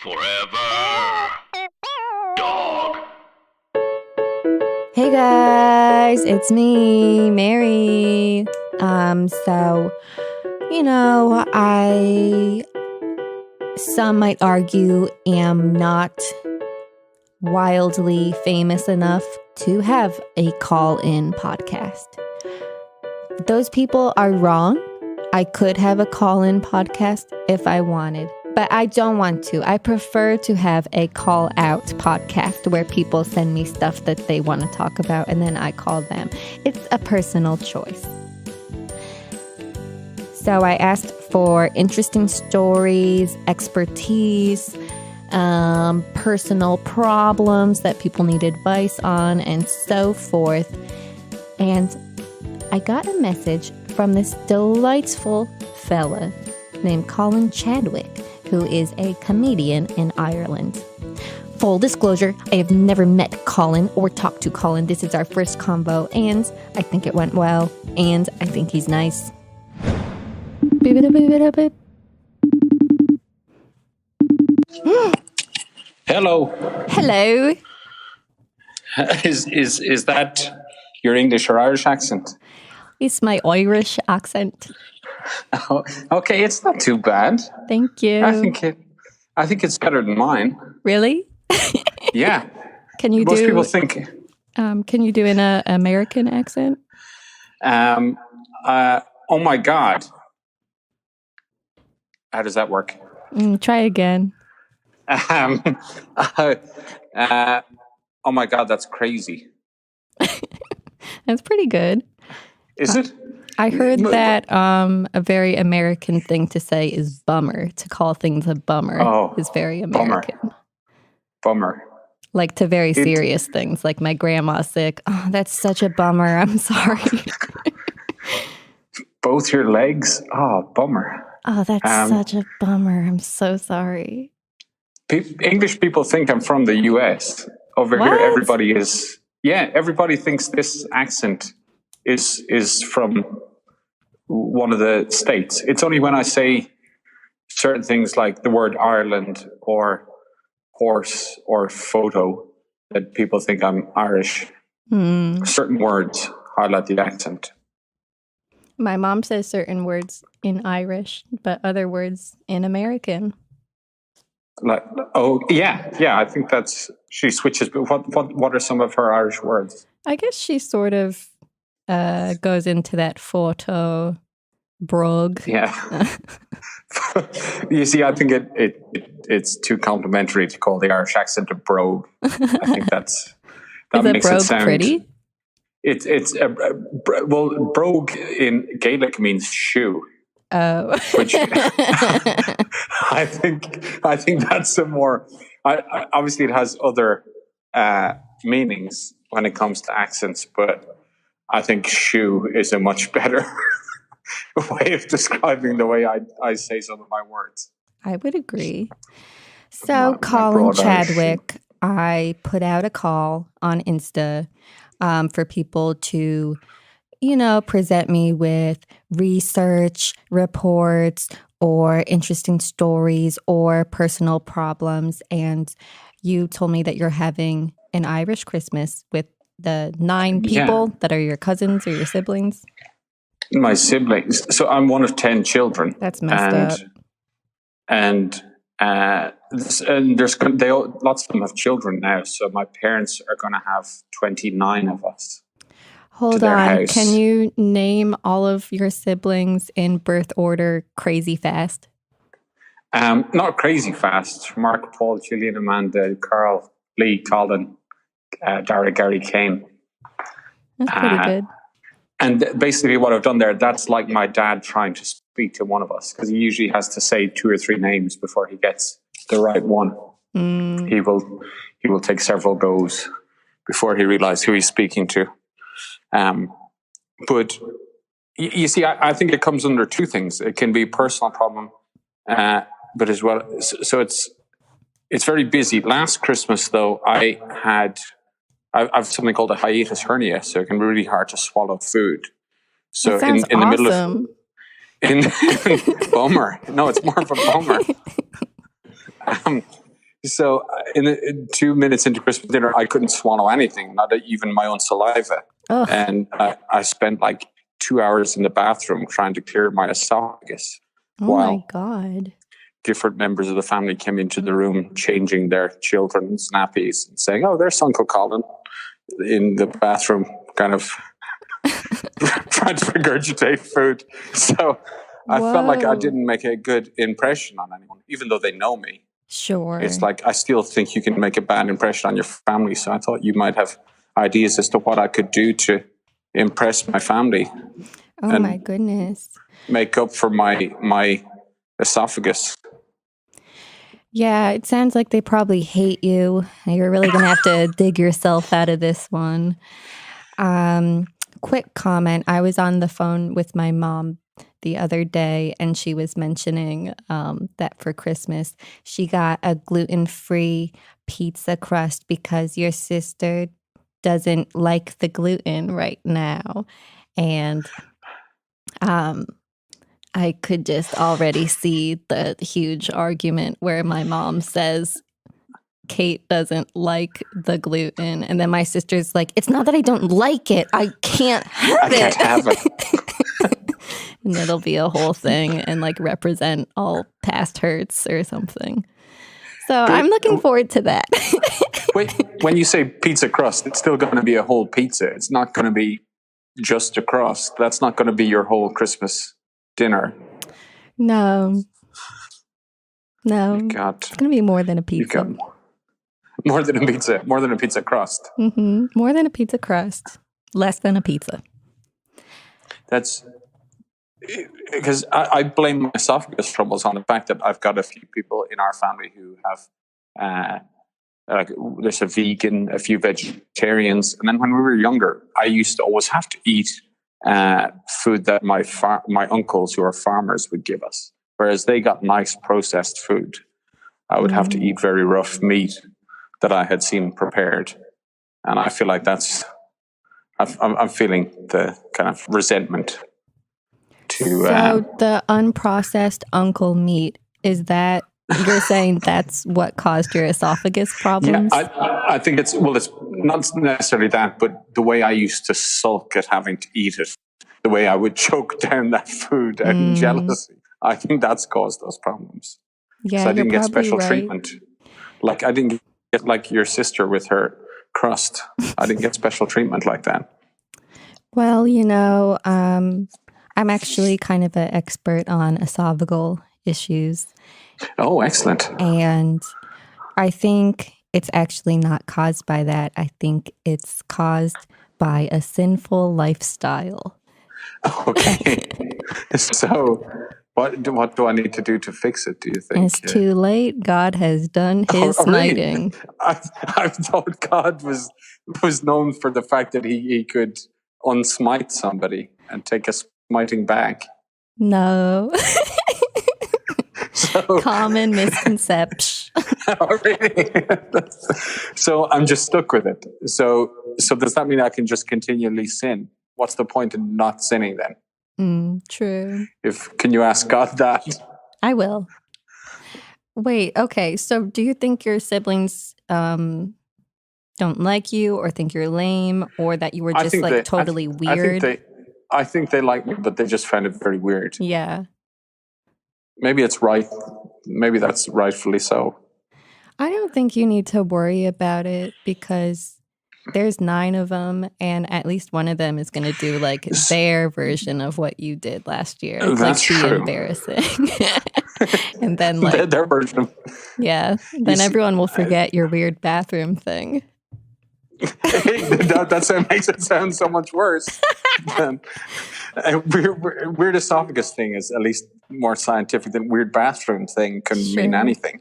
Forever. Dog. Hey guys, it's me, Mary. Some might argue am not wildly famous enough to have a call-in podcast. Those people are wrong. I could have a call-in podcast if I wanted, but I don't want to. I prefer to have a call-out podcast where people send me stuff that they want to talk about and then I call them. It's a personal choice. So I asked for interesting stories, expertise, personal problems that people need advice on, and so forth. And I got a message from this delightful fella named Colin Chadwick, who is a comedian in Ireland. Full disclosure, I have never met Colin or talked to Colin. This is our first convo, and I think it went well, and I think he's nice. Hello. Hello. Is that your English or Irish accent? It's my Irish accent. Oh, okay, it's not too bad. Thank you. I think it's better than mine. Really? Yeah. Most people think. Can you do an American accent? Oh my God. How does that work? Try again. Oh my God, that's crazy. That's pretty good. Is it? I heard that a very American thing to say is bummer. To call things a bummer is very American. Bummer. Like to very serious things, like my grandma's sick. Oh, that's such a bummer. I'm sorry. Both your legs? Oh, bummer. Oh, that's such a bummer. I'm so sorry. English people think I'm from the US. Over here, everybody thinks this accent is from one of the states. It's only when I say certain things like the word Ireland or horse or photo that people think I'm Irish. Certain words highlight the accent. My mom says certain words in Irish, but other words in American. I think she switches. But what are some of her Irish words? I guess she sort of goes into that photo brogue. Yeah. You see, I think it's too complimentary to call the Irish accent a brogue. I think that makes it sound pretty. Brogue in Gaelic means shoe. Oh, which I think that's a more. Obviously, it has other meanings when it comes to accents, but I think shoe is a much better way of describing the way I say some of my words. I would agree. So, Colin Chadwick, I put out a call on Insta for people to, present me with research, reports, or interesting stories or personal problems. And you told me that you're having an Irish Christmas with the 9 people that are your cousins or your siblings. My siblings. So I'm one of 10 children. That's messed up. And lots of them have children now. So my parents are going to have 29 of us. Hold on. House. Can you name all of your siblings in birth order crazy fast? Not crazy fast. Mark, Paul, Julian, Amanda, Carl, Lee, Colin, Dara, Gary, Kane. That's pretty good. And basically what I've done there, that's like my dad trying to speak to one of us, because he usually has to say 2 or 3 names before he gets the right one. He will take several goes before he realizes who he's speaking to. But you see, I think it comes under 2 things. It can be a personal problem, but as well, so it's very busy. Last Christmas, though, I have something called a hiatus hernia, so it can be really hard to swallow food. So that sounds in the middle awesome. of bummer. No, it's more of a bummer. So in 2 minutes into Christmas dinner, I couldn't swallow anything, not even my own saliva. Ugh. And I spent like 2 hours in the bathroom trying to clear my esophagus Oh my God. different members of the family came into the room changing their children's nappies and saying, "Oh, there's Uncle Colin," in the bathroom, kind of trying to regurgitate food. So I felt like I didn't make a good impression on anyone, even though they know me. Sure. It's like I still think you can make a bad impression on your family. So I thought you might have ideas as to what I could do to impress my family. Oh my goodness. Make up for my esophagus. Yeah, it sounds like they probably hate you. You're really going to have to dig yourself out of this one. Quick comment. I was on the phone with my mom the other day, and she was mentioning that for Christmas, she got a gluten-free pizza crust because your sister doesn't like the gluten right now. And I could just already see the huge argument where my mom says Kate doesn't like the gluten. And then my sister's like, it's not that I don't like it. I can't have it. I can't have it. And it'll be a whole thing and like represent all past hurts or something. So I'm looking forward to that. Wait, when you say pizza crust, it's still going to be a whole pizza. It's not going to be just a crust. That's not going to be your whole Christmas dinner. No. It's going to be more than a pizza. More than a pizza crust. Mm-hmm. More than a pizza crust. Less than a pizza. That's because I blame my esophagus troubles on the fact that I've got a few people in our family who have, like, there's a vegan, a few vegetarians. And then when we were younger, I used to always have to eat food that my uncles who are farmers would give us. Whereas they got nice processed food. I would have to eat very rough meat that I had seen prepared. And I feel like I'm feeling the kind of resentment to... So the unprocessed uncle meat, is that, you're saying that's what caused your esophagus problems? Yeah, I think it's not necessarily that, but the way I used to sulk at having to eat it, the way I would choke down that food out of jealousy, I think that's caused those problems. Yeah, so I didn't you're get special right. treatment. Like I didn't get like your sister with her crust. I didn't get special treatment like that. Well, I'm actually kind of an expert on esophageal issues. Oh, excellent. And I think it's actually not caused by that. I think it's caused by a sinful lifestyle. Okay. So what do I need to do to fix it, do you think? It's too late. God has done his smiting. Really? I thought God was known for the fact that he could unsmite somebody and take a smiting back. No. So, common misconception. Oh, really? So I'm just stuck with it. So does that mean I can just continually sin? What's the point in not sinning then? True. Can you ask God that? I will. Wait, okay. So do you think your siblings don't like you or think you're lame or that you were just totally weird? I think they like me, but they just find it very weird. Yeah. Maybe it's right. Maybe that's rightfully so. I don't think you need to worry about it because there's 9 of them, and at least one of them is going to do like their version of what you did last year. It's that's true. Embarrassing. And then like their version. Yeah. Then everyone will forget your weird bathroom thing. That makes it sound so much worse. Weird esophagus thing is at least more scientific than weird bathroom thing can mean anything.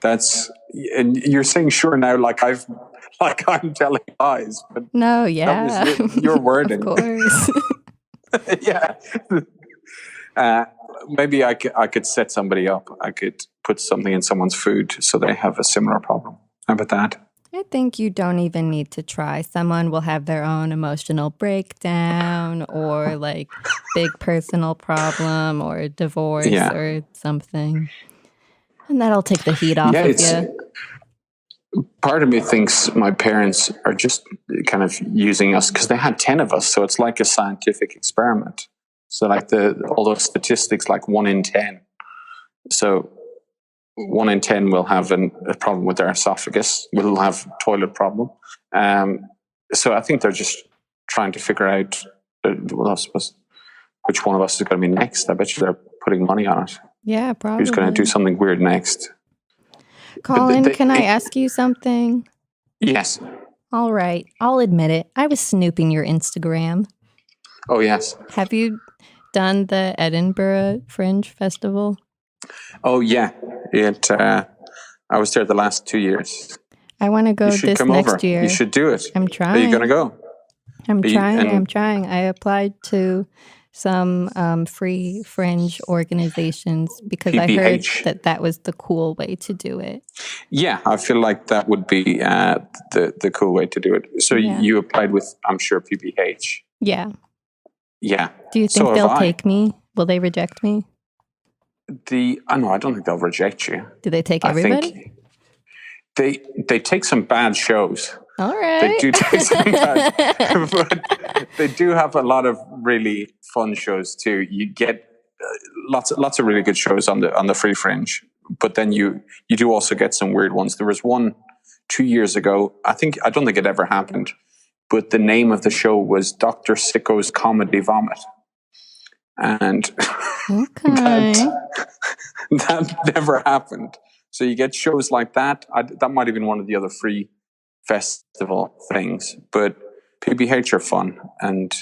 And you're saying sure now like I'm telling lies, but no, yeah, that was your wording. Of course. Yeah. Maybe I could set somebody up. I could put something in someone's food so they have a similar problem. How about that? I think you don't even need to try. Someone will have their own emotional breakdown or like big personal problem or divorce or something. And that'll take the heat off of you. part of me thinks my parents are just kind of using us because they had 10 of us. So it's like a scientific experiment. So like all those statistics, like 1 in 10. So 1 in 10 will have a problem with their esophagus, will have a toilet problem. So I think they're just trying to figure out, well, I suppose, which one of us is going to be next. I bet you they're putting money on it. Yeah, probably. Who's going to do something weird next? Colin, can I ask you something? Yes. All right. I'll admit it. I was snooping your Instagram. Oh, yes. Have you done the Edinburgh Fringe Festival? Oh, yeah. I was there the last 2 years. I want to go this next year. You should do it. I'm trying. Are you going to go? I'm trying. I applied to some free fringe organizations because PPH. I heard that was the cool way to do it. Yeah, I feel like that would be the cool way to do it. So you applied with, I'm sure, PPH. Yeah. Yeah. Do you think they'll take me? Will they reject me? I don't think they'll reject you. Do they take everybody? They take some bad shows. All right. They do take some bad, but they do have a lot of really fun shows too. You get lots of really good shows on the free fringe, but then you do also get some weird ones. There was one 2 years ago. I don't think it ever happened, but the name of the show was Dr. Sicko's Comedy Vomit, and that never happened. So you get shows like that. That might have been one of the other free festival things, but PBH are fun, and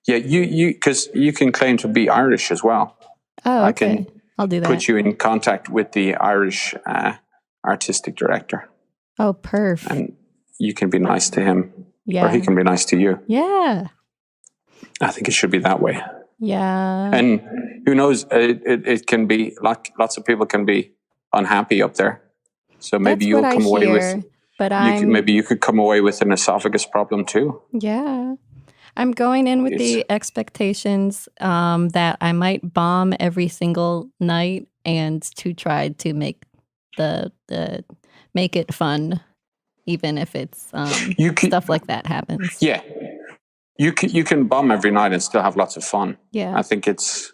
you because you can claim to be Irish as well. Oh, okay. I'll do that. Put you in contact with the Irish artistic director. Oh, perfect. And you can be nice to him, or he can be nice to you. Yeah. I think it should be that way. Yeah. And who knows? It can be like lots of people can be unhappy up there, so maybe you'll come away with. But maybe you could come away with an esophagus problem too. Yeah. I'm going in with the expectations that I might bomb every single night and to try to make make it fun, even if it's stuff like that happens. Yeah. You can bomb every night and still have lots of fun. Yeah. I think it's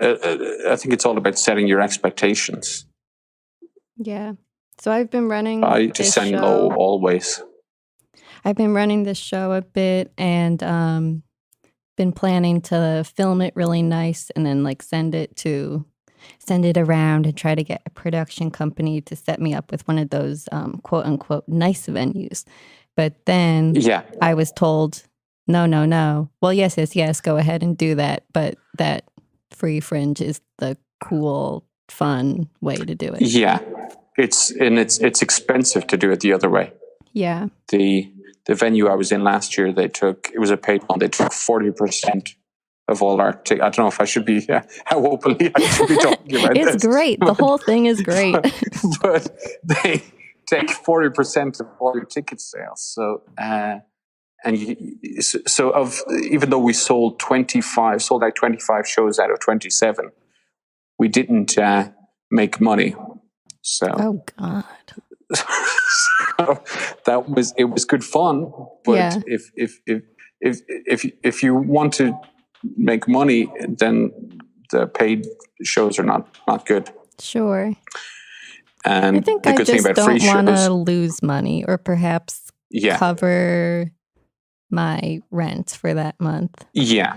all about setting your expectations. Yeah. So I've been running. I descend low always. I've been running this show a bit and been planning to film it really nice and then like send it around and try to get a production company to set me up with one of those quote unquote nice venues. But then I was told, no. Well, yes, go ahead and do that. But that free fringe is the cool, fun way to do it. Yeah. It's expensive to do it the other way. Yeah. The venue I was in last year, it was a paid one. They took 40% of all our I don't know if I should be how openly I should be talking about this. It's great. The whole thing is great. But they take 40% of all your ticket sales. So even though we sold out 25 shows out of 27, we didn't make money. So oh God. So it was good fun, but if you want to make money, then the paid shows are not good. Sure. And I think I just don't want to lose money, or perhaps cover my rent for that month. Yeah.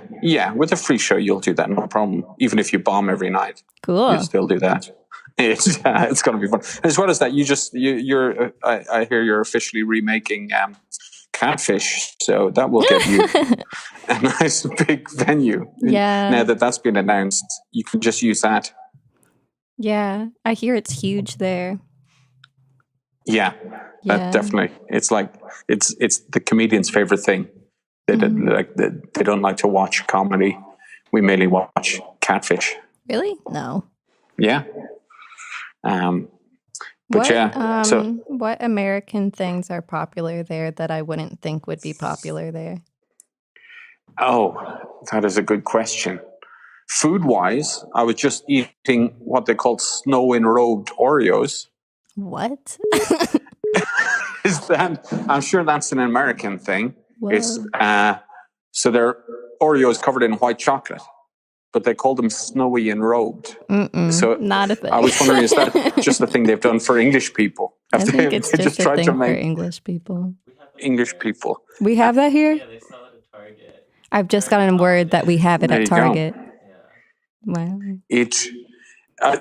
With a free show, you'll do that, no problem. Even if you bomb every night, cool. You'll still do that. It's going to be fun. As well as that, you're I hear you're officially remaking Catfish, so that will give you a nice big venue. Yeah. Now that's been announced, you can just use that. Yeah, I hear it's huge there. Yeah. Definitely. It's like it's the comedian's favorite thing. They don't like to watch comedy. We mainly watch Catfish. Really? No. Yeah. What American things are popular there that I wouldn't think would be popular there? Oh, that is a good question. Food-wise, I was just eating what they call snow-enrobed Oreos. What? is that I'm sure that's an American thing. Whoa. It's so they're Oreos covered in white chocolate, but they call them snowy and robed. So not a thing. I was wondering, is that just the thing they've done for English people? I think it's just a thing for English people. English people. We have that here? Yeah, they sell it at Target. I've just gotten word that we have it There at you go. Target. Yeah. Wow.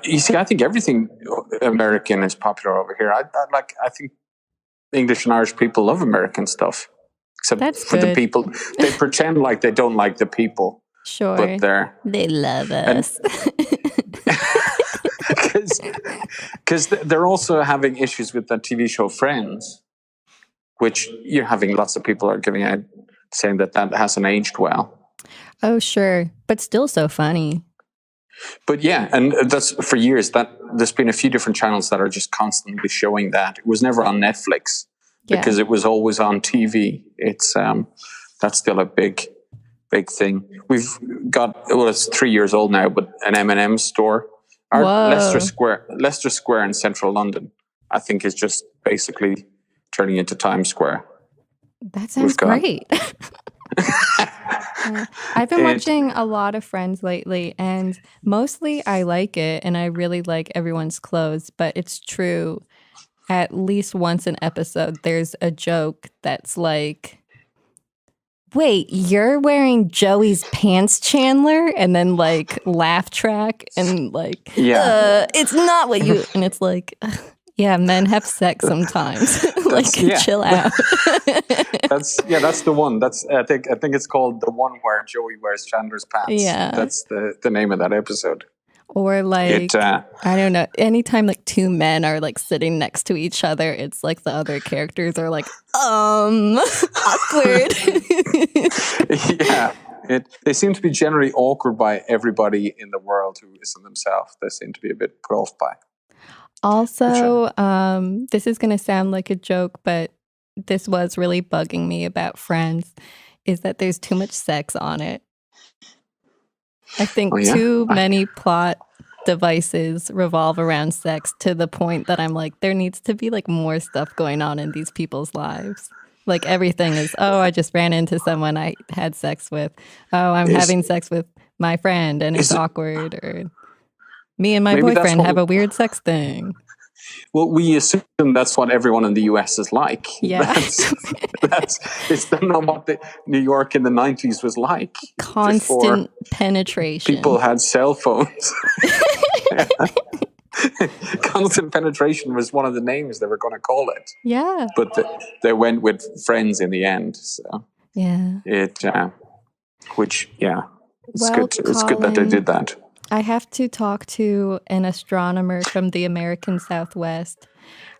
You see, I think everything American is popular over here. I think English and Irish people love American stuff, except That's for the good. people. They pretend like they don't like the people, Sure. but They love us. because they're also having issues with that TV show Friends, which you're having lots of people are giving out saying that hasn't aged well. Oh, sure. But still so funny. But yeah, and that's for years that there's been a few different channels that are just constantly showing that. It was never on Netflix because it was always on TV. It's that's still a big thing. We've got, well, it's 3 years old now, but an M&M store. Our Leicester Square in central London, I think, is just basically turning into Times Square. That sounds great. I've been watching a lot of Friends lately, and mostly I like it, and I really like everyone's clothes, but it's true. At least once an episode, there's a joke that's like, wait, you're wearing Joey's pants, Chandler? And then like laugh track and like, it's not what you, and it's like, yeah, men have sex sometimes. Like, chill out. That's the one. I think it's called the one where Joey wears Chandler's pants. Yeah, that's the name of that episode. Or like, I don't know. Anytime like two men are like sitting next to each other, it's like the other characters are like, awkward. Yeah, they seem to be generally awkward by everybody in the world who isn't themselves. They seem to be a bit put off by. Also, this is going to sound like a joke, but this was really bugging me about Friends, is that there's too much sex on it. I think too many plot devices revolve around sex to the point that I'm like, there needs to be like more stuff going on in these people's lives. Like everything is, I just ran into someone I had sex with. I'm having sex with my friend and it's awkward. Or me and my boyfriend have a weird sex thing. Well, we assume that's what everyone in the US is like. Yeah. It's not what New York in the 90s was like. Constant penetration. People had cell phones. Constant penetration was one of the names they were going to call it. Yeah. But they went with Friends in the end. So yeah. It's Well, good. It's good that they did that. I have to talk to an astronomer from the American Southwest.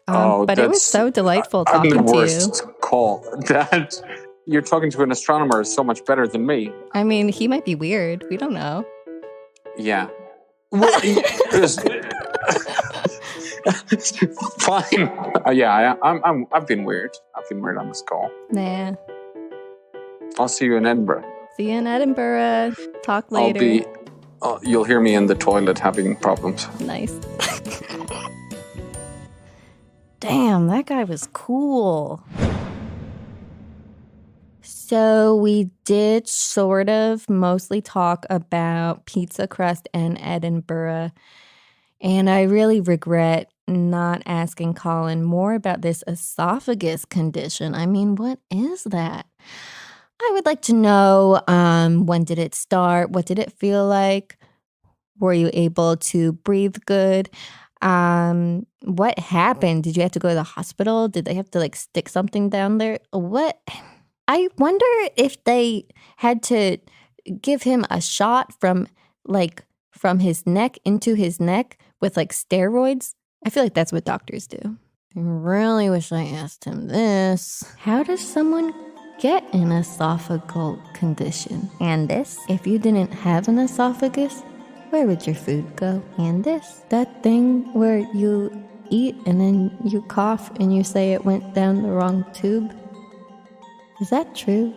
But it was so delightful talking to you. I'm the worst call. That you're talking to an astronomer is so much better than me. I mean, he might be weird. We don't know. Yeah. Well, fine. I've been weird. I've been weird on this call. Nah. I'll see you in Edinburgh. See you in Edinburgh. Talk later. You'll hear me in the toilet having problems. Nice. Damn, that guy was cool. So we did sort of mostly talk about pizza crust and Edinburgh. And I really regret not asking Colin more about this esophagus condition. I mean, what is that? I would like to know, when did it start? What did it feel like? Were you able to breathe good? What happened? Did you have to go to the hospital? Did they have to like stick something down there? What? I wonder if they had to give him a shot from his neck into his neck with like steroids. I feel like that's what doctors do. I really wish I asked him this. How does someone get an esophageal condition? And this, if you didn't have an esophagus, where would your food go? And this, that thing where you eat and then you cough and you say it went down the wrong tube. Is that true?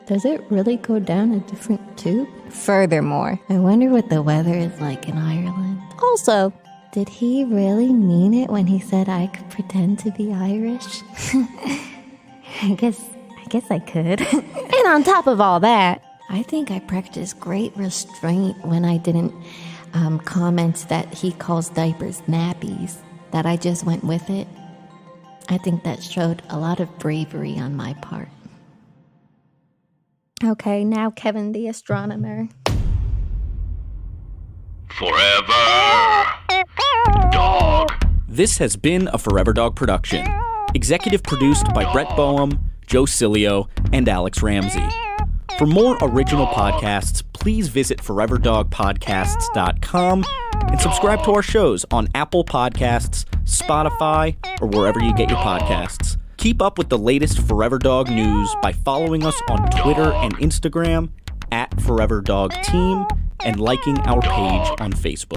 Does it really go down a different tube? Furthermore, I wonder what the weather is like in Ireland. Also, Did he really mean it when he said I could pretend to be Irish? I guess I could. And on top of all that, I think I practiced great restraint when I didn't comment that he calls diapers nappies, that I just went with it. I think that showed a lot of bravery on my part. Okay, now Kevin the astronomer. Forever Dog. This has been a Forever Dog production. Executive produced by Brett Boehm, Joe Cilio, and Alex Ramsey. For more original podcasts, please visit foreverdogpodcasts.com and subscribe to our shows on Apple Podcasts, Spotify, or wherever you get your podcasts. Keep up with the latest Forever Dog news by following us on Twitter and Instagram @ForeverDogTeam and liking our page on Facebook.